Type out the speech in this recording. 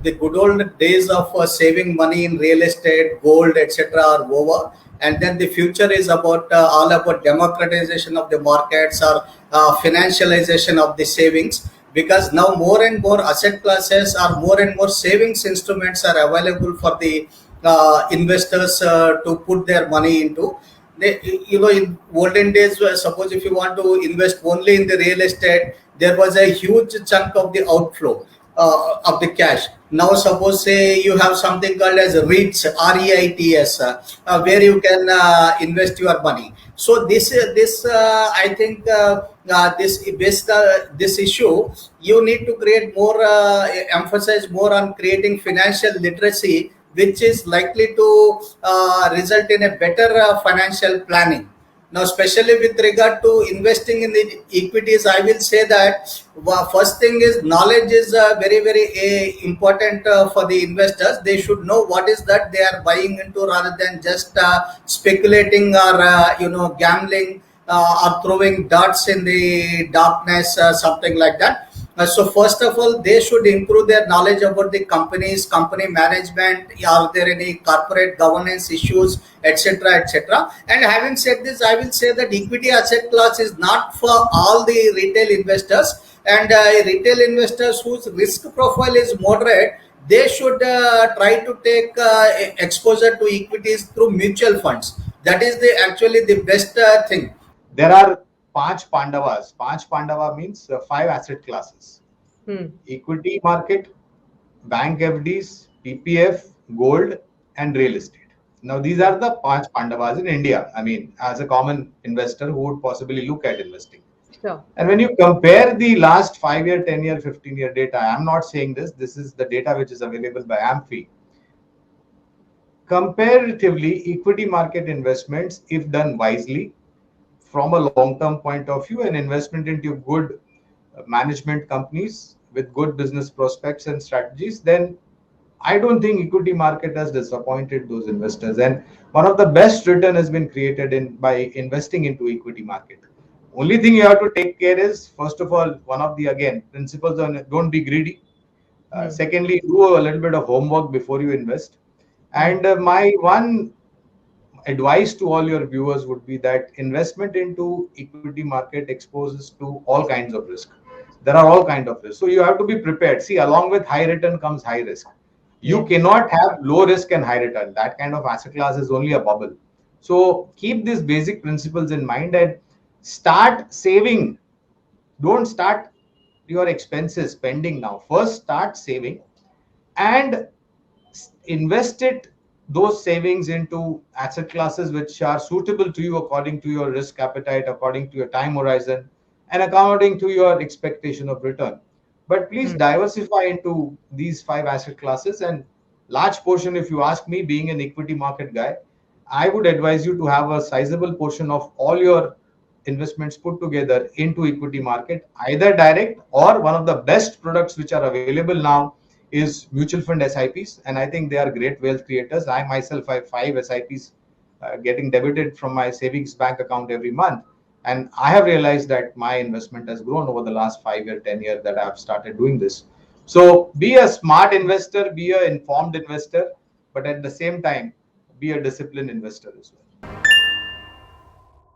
the good old days of saving money in real estate, gold, etc. are over, and then the future is about all about democratization of the markets or financialization of the savings, because now more and more asset classes or more and more savings instruments are available for the investors to put their money into. They, in olden days, suppose if you want to invest only in the real estate, there was a huge chunk of the outflow of the cash. Now suppose say you have something called as REITs, REITs, where you can invest your money. So I think this issue, you need to create more emphasize more on creating financial literacy, which is likely to result in a better financial planning. Now, especially with regard to investing in the equities, I will say that first thing is knowledge is very, very important for the investors. They should know what is that they are buying into, rather than just speculating or gambling or throwing darts in the darkness, something like that. So first of all, they should improve their knowledge about the companies, company management. Are there any corporate governance issues, etc., etc. And having said this, I will say that equity asset class is not for all the retail investors. And retail investors whose risk profile is moderate, they should try to take exposure to equities through mutual funds. That is the actually the best thing. There are Panch Pandavas. Panch Pandava means 5 asset classes. Equity market, bank FDs, PPF, gold, and real estate. Now, these are the Panch Pandavas in India. I mean, as a common investor who would possibly look at investing. Sure. And when you compare the last 5-year, 10-year, 15-year data, I'm not saying this. This is the data which is available by AMFI. Comparatively, equity market investments, if done wisely, from a long-term point of view, an investment into good management companies with good business prospects and strategies, then I don't think equity market has disappointed those investors. And one of the best return has been created by investing into equity market. Only thing you have to take care is, first of all, one of the, again, principles on don't be greedy. Secondly, do a little bit of homework before you invest. And my one advice to all your viewers would be that investment into equity market exposes to all kinds of risk. There are all kinds of risks. So you have to be prepared. See, along with high return comes high risk. You cannot have low risk and high return. That kind of asset class is only a bubble. So keep these basic principles in mind and start saving. Don't start your expenses spending now. First, start saving and invest those savings into asset classes which are suitable to you according to your risk appetite, according to your time horizon, and according to your expectation of return. But please diversify into these 5 asset classes, and large portion, if you ask me, being an equity market guy, I would advise you to have a sizable portion of all your investments put together into equity market, either direct or one of the best products which are available now is mutual fund SIPs, and I think they are great wealth creators. I myself have 5 SIPs getting debited from my savings bank account every month, and I have realized that my investment has grown over the last 5 or 10 years that I have started doing this. So be a smart investor, be an informed investor, but at the same time, be a disciplined investor as well.